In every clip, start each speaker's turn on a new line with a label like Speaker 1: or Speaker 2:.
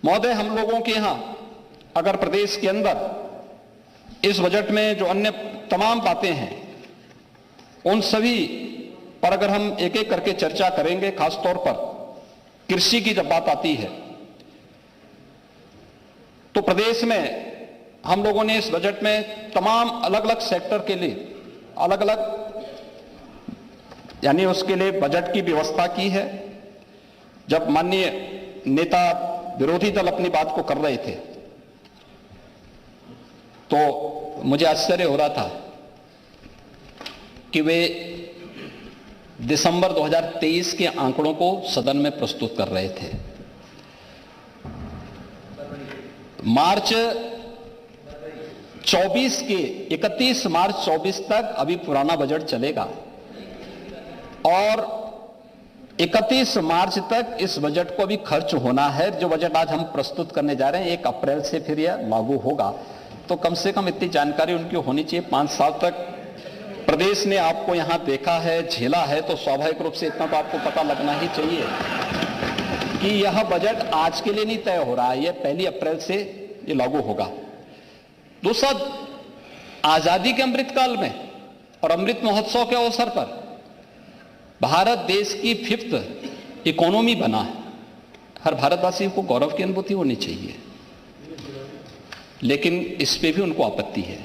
Speaker 1: महोदय, हम लोगों के यहां अगर प्रदेश के अंदर इस बजट में जो अन्य तमाम बातें हैं उन सभी पर अगर हम एक एक करके चर्चा करेंगे, खासतौर पर कृषि की जब बात आती है तो प्रदेश में हम लोगों ने इस बजट में तमाम अलग अलग सेक्टर के लिए अलग अलग यानी उसके लिए बजट की व्यवस्था की है। जब माननीय नेता विरोधी दल अपनी बात को कर रहे थे तो मुझे आश्चर्य हो रहा था कि वे दिसंबर 2023 के आंकड़ों को सदन में प्रस्तुत कर रहे थे। मार्च 24 के 31 मार्च 24 तक अभी पुराना बजट चलेगा और 31 मार्च तक इस बजट को अभी खर्च होना है। जो बजट आज हम प्रस्तुत करने जा रहे हैं 1 अप्रैल से फिर यह लागू होगा, तो कम से कम इतनी जानकारी उनकी होनी चाहिए। 5 साल तक प्रदेश ने आपको यहां देखा है, झेला है, तो स्वाभाविक रूप से इतना तो आपको पता लगना ही चाहिए कि यह बजट आज के लिए नहीं तय हो रहा है, यह 1 अप्रैल से ये लागू होगा। दूसरा, आजादी के अमृतकाल में और अमृत महोत्सव के अवसर पर भारत देश की 5th इकोनॉमी बना है। हर भारतवासी को गौरव की अनुभूति होनी चाहिए, लेकिन इस पे भी उनको आपत्ति है।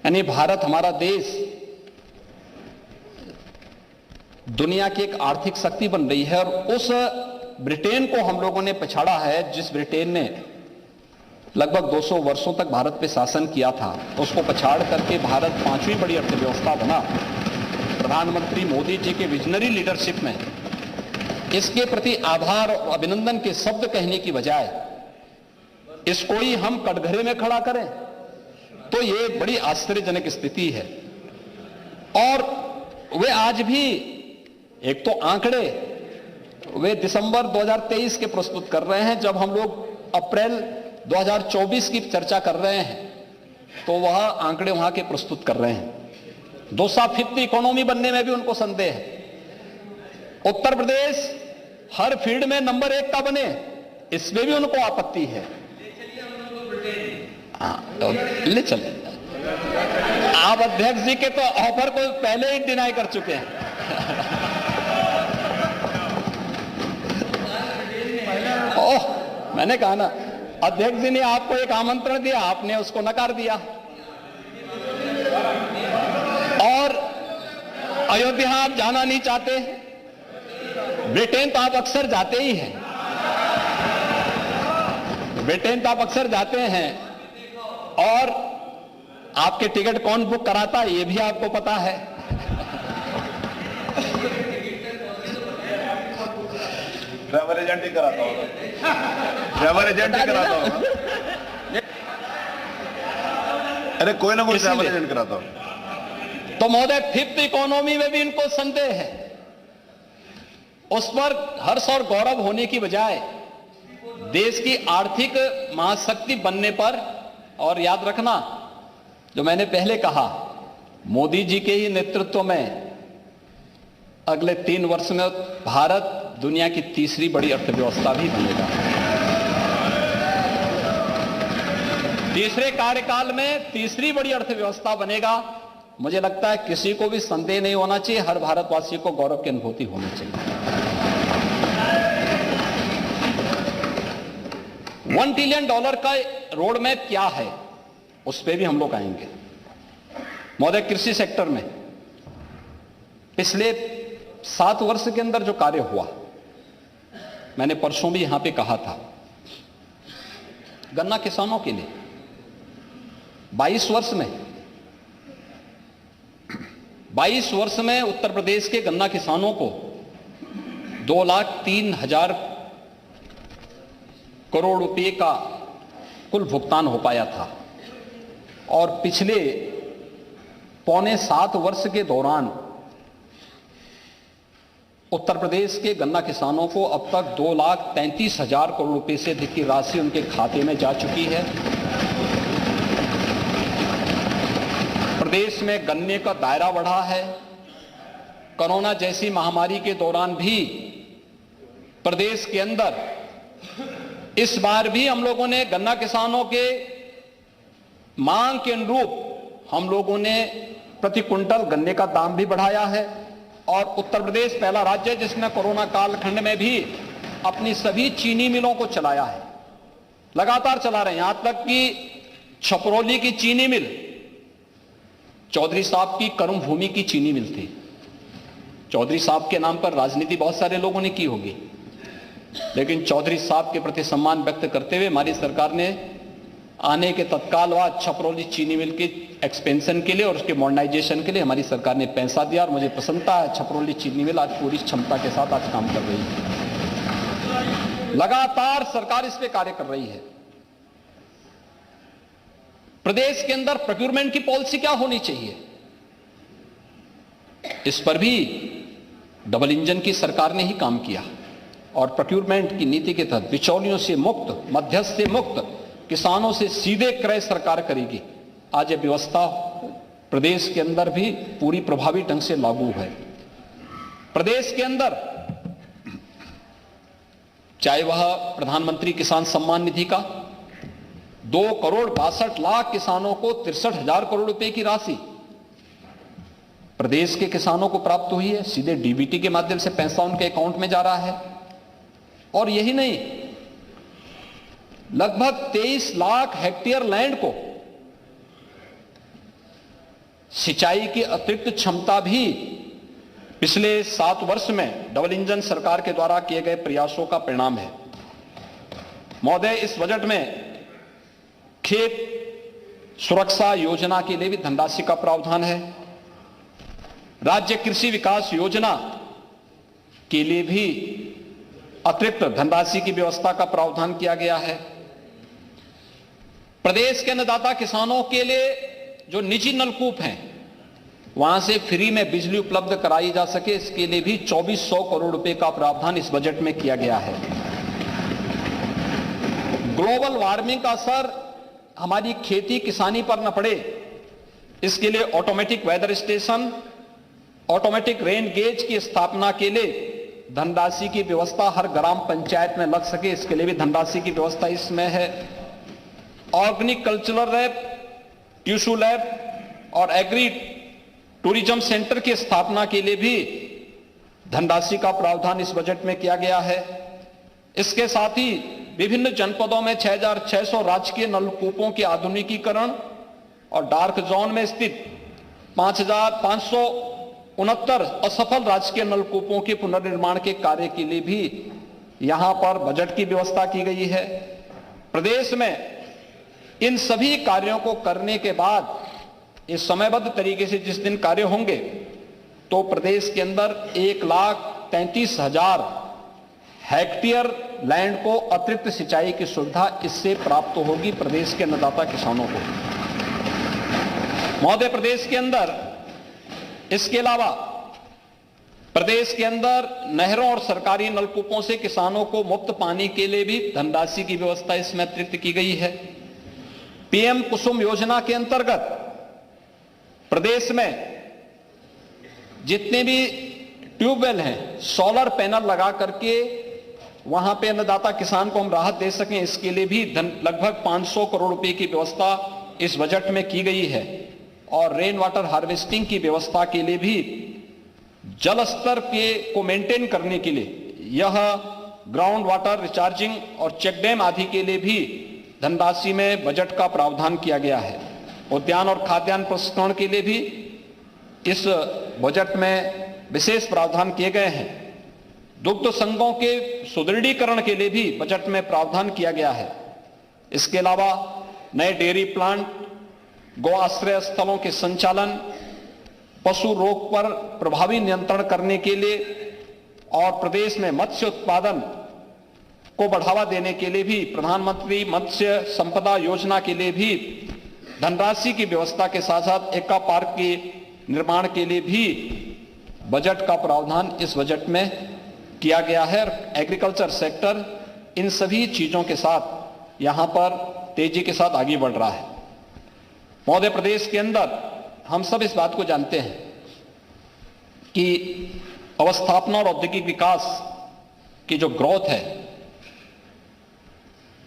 Speaker 1: यानी भारत, हमारा देश दुनिया की एक आर्थिक शक्ति बन रही है और उस ब्रिटेन को हम लोगों ने पछाड़ा है, जिस ब्रिटेन ने लगभग 200 वर्षों तक भारत पे शासन किया था, उसको पछाड़ करके भारत 5वीं बड़ी अर्थव्यवस्था बना। प्रधानमंत्री मोदी जी के विजनरी लीडरशिप में इसके प्रति आभार और अभिनंदन के शब्द कहने की बजाय इसको ही हम कटघरे में खड़ा करें तो ये बड़ी आश्चर्यजनक स्थिति है। और वे आज भी एक तो आंकड़े वे दिसंबर 2023 के प्रस्तुत कर रहे हैं, जब हम लोग अप्रैल 2024 की चर्चा कर रहे हैं तो वह आंकड़े वहां के प्रस्तुत कर रहे हैं। 5th इकोनॉमी बनने में भी उनको संदेह है। उत्तर प्रदेश हर फील्ड में नंबर 1 का बने, इसमें भी उनको आपत्ति है। ले चले, आप अध्यक्ष जी के तो ऑफर को पहले ही डिनाई कर चुके हैं। ओह, मैंने कहा ना, अध्यक्ष जी ने आपको एक आमंत्रण दिया, आपने उसको नकार दिया। और अयोध्या आप जाना नहीं चाहते, ब्रिटेन तो आप अक्सर जाते ही हैं, ब्रिटेन तो आप अक्सर जाते हैं और आपके टिकट कौन बुक कराता है ये भी आपको पता है।
Speaker 2: ट्रैवल एजेंट ही कराता होगा, ट्रैवल एजेंट ही कराता होगा। अरे कोई ना कोई ट्रैवल एजेंट कराता होगा।
Speaker 1: तो महोदय, 5th इकोनॉमी में भी इनको संदेह है। उस पर हर्ष और गौरव होने की बजाय देश की आर्थिक महाशक्ति बनने पर, और याद रखना जो मैंने पहले कहा, मोदी जी के ही नेतृत्व में अगले 3 वर्ष में भारत दुनिया की 3री बड़ी अर्थव्यवस्था भी बनेगा। 3रे कार्यकाल में 3री बड़ी अर्थव्यवस्था बनेगा। मुझे लगता है किसी को भी संदेह नहीं होना चाहिए, हर भारतवासी को गौरव की अनुभूति होनी चाहिए। $1 ट्रिलियन का रोड मैप क्या है, उस पर भी हम लोग आएंगे। महोदय, कृषि सेक्टर में पिछले 7 वर्ष के अंदर जो कार्य हुआ, मैंने परसों भी यहां पे कहा था, गन्ना किसानों के लिए 22 वर्ष में उत्तर प्रदेश के गन्ना किसानों को 2,03,000 करोड़ रुपए का कुल भुगतान हो पाया था। और पिछले पौने 7 वर्ष के दौरान उत्तर प्रदेश के गन्ना किसानों को अब तक 2,33,000 करोड़ रुपए से अधिक की राशि उनके खाते में जा चुकी है। प्रदेश में गन्ने का दायरा बढ़ा है। कोरोना जैसी महामारी के दौरान भी प्रदेश के अंदर इस बार भी हम लोगों ने गन्ना किसानों के मांग के अनुरूप हम लोगों ने प्रति क्विंटल गन्ने का दाम भी बढ़ाया है और उत्तर प्रदेश पहला राज्य है जिसने कोरोना कालखंड में भी अपनी सभी चीनी मिलों को चलाया है, लगातार चला रहे हैं। यहां तक कि छपरौली की चीनी मिल चौधरी साहब की कर्म भूमि की चीनी मिल थी। चौधरी साहब के नाम पर राजनीति बहुत सारे लोगों ने की होगी, लेकिन चौधरी साहब के प्रति सम्मान व्यक्त करते हुए हमारी सरकार ने आने के तत्काल बाद छपरौली चीनी मिल के एक्सपेंशन के लिए और उसके मॉडर्नाइजेशन के लिए हमारी सरकार ने पैसा दिया और मुझे प्रसन्नता है छपरौली चीनी मिल आज पूरी क्षमता के साथ आज काम कर रही है। लगातार सरकार इस पे कार्य कर रही है। प्रदेश के अंदर प्रोक्योरमेंट की पॉलिसी क्या होनी चाहिए, इस पर भी डबल इंजन की सरकार ने ही काम किया और प्रोक्योरमेंट की नीति के तहत बिचौलियों से मुक्त, मध्यस्थ से मुक्त, किसानों से सीधे क्रय सरकार करेगी। आज यह व्यवस्था प्रदेश के अंदर भी पूरी प्रभावी ढंग से लागू है। प्रदेश के अंदर चाहे वह प्रधानमंत्री किसान सम्मान निधि का 2,62,00,000 किसानों को 63,000 करोड़ रुपए की राशि प्रदेश के किसानों को प्राप्त हुई है, सीधे डीबीटी के माध्यम से पैसा उनके अकाउंट में जा रहा है। और यही नहीं, लगभग 23 लाख हेक्टेयर लैंड को सिंचाई की अतिरिक्त क्षमता भी पिछले 7 वर्ष में डबल इंजन सरकार के द्वारा किए गए प्रयासों का परिणाम है। महोदय, इस बजट में खेत सुरक्षा योजना के लिए भी धनराशि का प्रावधान है। राज्य कृषि विकास योजना के लिए भी अतिरिक्त धनराशि की व्यवस्था का प्रावधान किया गया है। प्रदेश के अन्नदाता किसानों के लिए जो निजी नलकूप हैं वहां से फ्री में बिजली उपलब्ध कराई जा सके, इसके लिए भी 2400 करोड़ रुपए का प्रावधान इस बजट में किया गया है। ग्लोबल वार्मिंग का असर हमारी खेती किसानी पर न पड़े, इसके लिए automatic weather station, automatic rain gauge की स्थापना के लिए धनराशि की व्यवस्था हर ग्राम पंचायत में लग सके, इसके लिए भी धनराशि की व्यवस्था इसमें है। Organic cultural lab, tissue lab और एग्री टूरिज्म सेंटर की स्थापना के लिए भी धनराशि का प्रावधान इस बजट में किया गया है। इसके साथ ही विभिन्न जनपदों में 6,600 राजकीय नलकूपों के आधुनिकीकरण और डार्क जोन में स्थित 5,569 असफल राजकीय नलकूपों के पुनर्निर्माण के कार्य के लिए भी यहां पर बजट की व्यवस्था की गई है। प्रदेश में इन सभी कार्यों को करने के बाद इस समयबद्ध तरीके से जिस दिन कार्य होंगे तो प्रदेश के अंदर 1,33,000 हेक्टेयर लैंड को अतिरिक्त सिंचाई की सुविधा इससे प्राप्त होगी प्रदेश के अन्नदाता किसानों को। महोदय, प्रदेश के अंदर इसके अलावा प्रदेश के अंदर नहरों और सरकारी नलकूपों से किसानों को मुफ्त पानी के लिए भी धनराशि की व्यवस्था इसमें अतिरिक्त की गई है। पीएम कुसुम योजना के अंतर्गत प्रदेश में जितने भी ट्यूबवेल हैं, सोलर पैनल लगा करके वहां पे अन्नदाता किसान को हम राहत दे सकें, इसके लिए भी लगभग 500 करोड़ रुपए की व्यवस्था इस बजट में की गई है। और रेन वाटर हार्वेस्टिंग की व्यवस्था के लिए भी जल स्तर को मेंटेन करने के लिए यह ग्राउंड वाटर रिचार्जिंग और चेक डैम आदि के लिए भी धनराशि में बजट का प्रावधान किया गया है। उद्यान और खाद्यान्न प्रसंस्करण के लिए भी इस बजट में विशेष प्रावधान किए गए हैं। दुग्ध संघों के सुदृढ़ीकरण के लिए भी बजट में प्रावधान किया गया है। इसके अलावा नए डेयरी प्लांट, गौ आश्रय स्थलों के संचालन, पशु रोग पर प्रभावी नियंत्रण करने के लिए और प्रदेश में मत्स्य उत्पादन को बढ़ावा देने के लिए भी प्रधानमंत्री मत्स्य संपदा योजना के लिए भी धनराशि की व्यवस्था के साथ साथ एक्वा पार्क के निर्माण के लिए भी बजट का प्रावधान इस बजट में किया गया है। एग्रीकल्चर सेक्टर इन सभी चीजों के साथ यहां पर तेजी के साथ आगे बढ़ रहा है। महोदय, प्रदेश के अंदर हम सब इस बात को जानते हैं कि अवस्थापना और औद्योगिक विकास की जो ग्रोथ है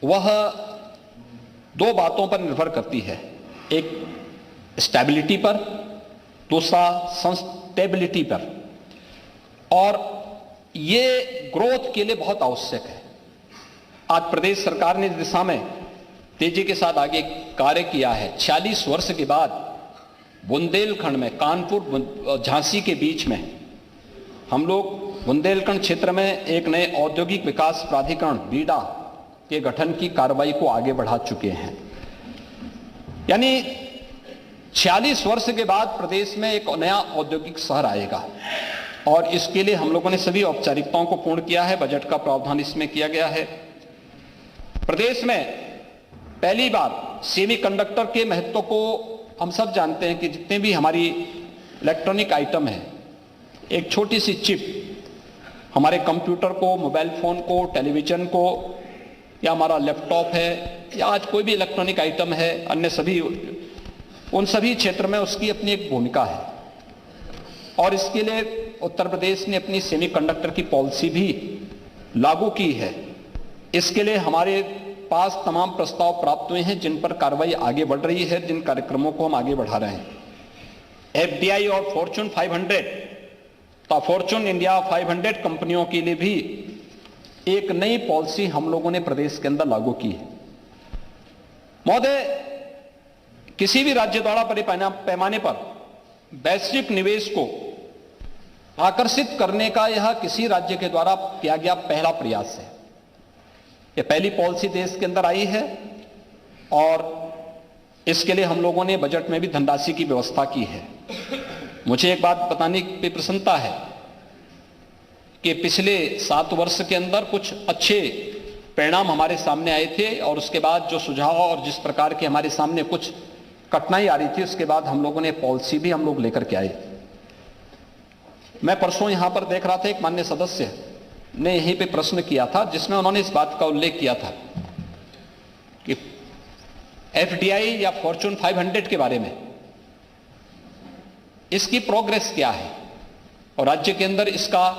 Speaker 1: वह दो बातों पर निर्भर करती है, एक स्टेबिलिटी पर, दूसरा सस्टेबिलिटी पर, और ये ग्रोथ के लिए बहुत आवश्यक है। आज प्रदेश सरकार ने इस दिशा में तेजी के साथ आगे कार्य किया है। 46 वर्ष के बाद बुंदेलखंड में, कानपुर झांसी के बीच में, हम लोग बुंदेलखंड क्षेत्र में एक नए औद्योगिक विकास प्राधिकरण बीडा के गठन की कार्रवाई को आगे बढ़ा चुके हैं। यानी 46 वर्ष के बाद प्रदेश में एक नया औद्योगिक शहर आएगा और इसके लिए हम लोगों ने सभी औपचारिकताओं को पूर्ण किया है। बजट का प्रावधान इसमें किया गया है। प्रदेश में पहली बार सेमीकंडक्टर के महत्व को हम सब जानते हैं कि जितने भी हमारी इलेक्ट्रॉनिक आइटम है, एक छोटी सी चिप हमारे कंप्यूटर को, मोबाइल फोन को, टेलीविजन को, या हमारा लैपटॉप है, या आज कोई भी इलेक्ट्रॉनिक आइटम है, अन्य सभी, उन सभी क्षेत्र में उसकी अपनी एक भूमिका है। और इसके लिए उत्तर प्रदेश ने अपनी सेमीकंडक्टर की पॉलिसी भी लागू की है। इसके लिए हमारे पास तमाम प्रस्ताव प्राप्त हुए हैं जिन पर कार्रवाई आगे बढ़ रही है, जिन कार्यक्रमों को हम आगे बढ़ा रहे हैं। एफडीआई और फॉर्च्यून 500, तो फॉर्च्यून इंडिया 500 कंपनियों के लिए भी एक नई पॉलिसी हम लोगों ने प्रदेश के अंदर लागू की है। महोदय, किसी भी राज्य द्वारा बड़े पैमाने पर वैश्विक निवेश को आकर्षित करने का यह किसी राज्य के द्वारा किया गया पहला प्रयास है। यह पहली पॉलिसी देश के अंदर आई है और इसके लिए हम लोगों ने बजट में भी धनराशि की व्यवस्था की है। मुझे एक बात बताने की प्रसन्नता है कि पिछले 7 वर्ष के अंदर कुछ अच्छे परिणाम हमारे सामने आए थे और उसके बाद जो सुझाव और जिस प्रकार के हमारे सामने कुछ कठिनाई आ रही थी, उसके बाद हम लोगों ने पॉलिसी भी हम लोग लेकर के आए। मैं परसों यहां पर देख रहा था, एक माननीय सदस्य ने यहीं पे प्रश्न किया था जिसमें उन्होंने इस बात का उल्लेख किया था कि एफडीआई या फॉर्च्यून 500 के बारे में इसकी प्रोग्रेस क्या है और राज्य के अंदर इसका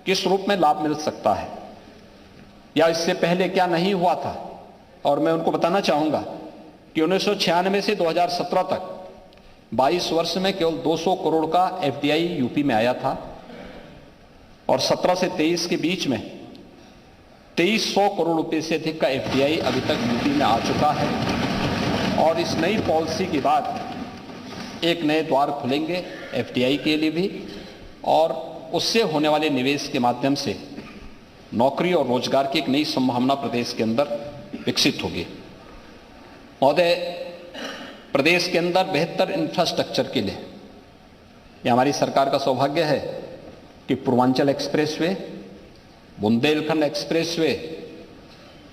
Speaker 1: किस रूप में लाभ मिल सकता है, या इससे पहले क्या नहीं हुआ था। और मैं उनको बताना चाहूंगा कि 1996 से 2017 तक 22 वर्ष में केवल 200 करोड़ का एफडीआई यूपी में आया था और 17 से 23 के बीच में 2300 करोड़ रुपए से अधिक का एफडीआई अभी तक यूपी में आ चुका है। और इस नई पॉलिसी के बाद एक नए द्वार खुलेंगे एफडीआई के लिए भी और उससे होने वाले निवेश के माध्यम से नौकरी और रोजगार की एक नई संभावना प्रदेश के अंदर विकसित होगी। महोदय, प्रदेश के अंदर बेहतर इंफ्रास्ट्रक्चर के लिए यह हमारी सरकार का सौभाग्य है कि पूर्वांचल एक्सप्रेसवे, बुंदेलखंड एक्सप्रेसवे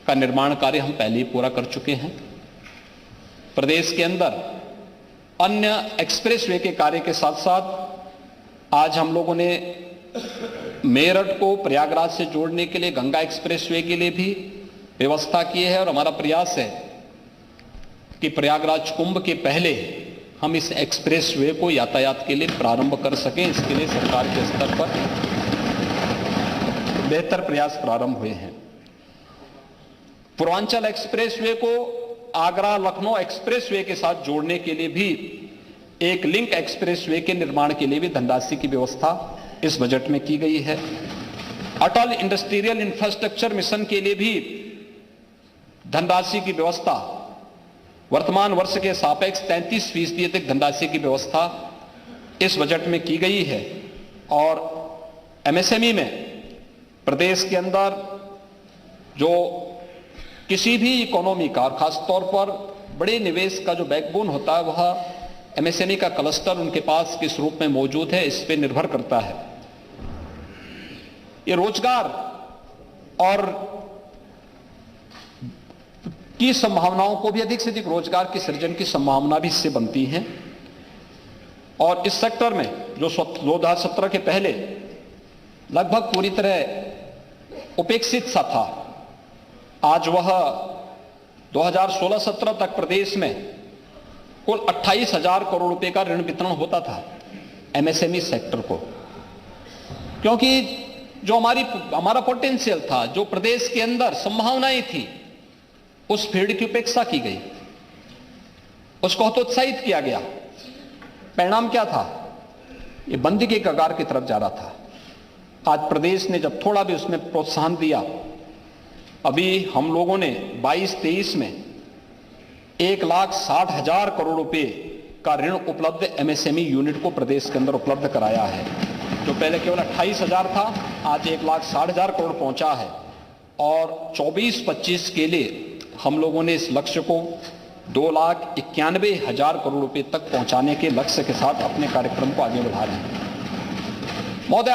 Speaker 1: का निर्माण कार्य हम पहले ही पूरा कर चुके हैं। प्रदेश के अंदर अन्य एक्सप्रेसवे के कार्य के साथ साथ आज हम लोगों ने मेरठ को प्रयागराज से जोड़ने के लिए गंगा एक्सप्रेसवे के लिए भी व्यवस्था की है और हमारा प्रयास है कि प्रयागराज कुंभ के पहले हम इस एक्सप्रेसवे को यातायात के लिए प्रारंभ कर सकें। इसके लिए सरकार के स्तर पर बेहतर प्रयास प्रारंभ हुए हैं। पूर्वांचल एक्सप्रेसवे को आगरा लखनऊ एक्सप्रेसवे के साथ जोड़ने के लिए भी एक लिंक एक्सप्रेसवे के निर्माण के लिए भी धनराशि की व्यवस्था इस बजट में की गई है। अटल इंडस्ट्रियल इंफ्रास्ट्रक्चर मिशन के लिए भी धनराशि की व्यवस्था वर्तमान वर्ष के सापेक्ष 33% अधिक धनराशि की व्यवस्था इस बजट में की गई है। और एमएसएमई में प्रदेश के अंदर जो किसी भी इकोनॉमी का और खासतौर पर बड़े निवेश का जो बैकबोन होता है वह एमएसएमई का क्लस्टर उनके पास किस रूप में मौजूद है इस पे निर्भर करता है। ये रोजगार और की संभावनाओं को भी अधिक से अधिक रोजगार के सृजन की संभावना भी इससे बनती है। और इस सेक्टर में जो 2017 के पहले लगभग पूरी तरह उपेक्षित सा था, आज वह 2016-17 तक प्रदेश में कुल 28,000 करोड़ रुपए का ऋण वितरण होता था एमएसएमई सेक्टर को, क्योंकि जो हमारा पोटेंशियल था, जो प्रदेश के अंदर संभावनाएं थी, उस फील्ड की उपेक्षा की गई, उसको हतोत्साहित किया गया। परिणाम क्या था? ये बंदी के कगार की तरफ जा रहा था। आज प्रदेश ने जब थोड़ा भी उसमें प्रोत्साहन दिया, अभी हम लोगों ने 22-23 में 1,60,000 करोड़ रुपए का ऋण उपलब्ध एमएसएमई यूनिट को प्रदेश के अंदर उपलब्ध कराया है। जो पहले केवल 28,000 था, आज 1,60,000 करोड़ पहुंचा है। और 24-25 के लिए हम लोगों ने इस लक्ष्य को 2,91,000 करोड़ रुपए तक पहुंचाने के लक्ष्य के साथ अपने कार्यक्रम को आगे बढ़ा रहे हैं। महोदय,